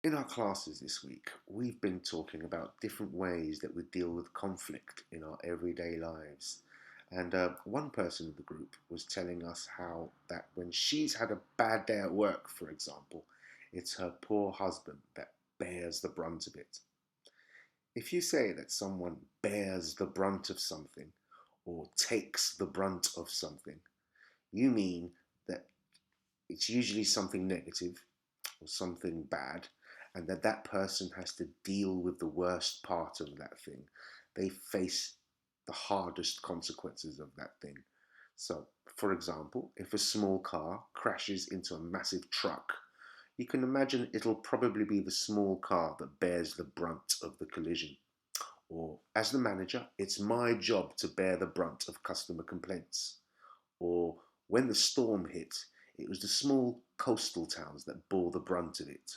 In our classes this week, we've been talking about different ways that we deal with conflict in our everyday lives. And one person in the group was telling us how that when she's had a bad day at work, for example, it's her poor husband that bears the brunt of it. If you say that someone bears the brunt of something or takes the brunt of something, you mean that it's usually something negative or something bad, and that person has to deal with the worst part of that thing. They face the hardest consequences of that thing. So, for example, if a small car crashes into a massive truck, you can imagine it'll probably be the small car that bears the brunt of the collision. Or, as the manager, it's my job to bear the brunt of customer complaints. Or, when the storm hit, it was the small coastal towns that bore the brunt of it.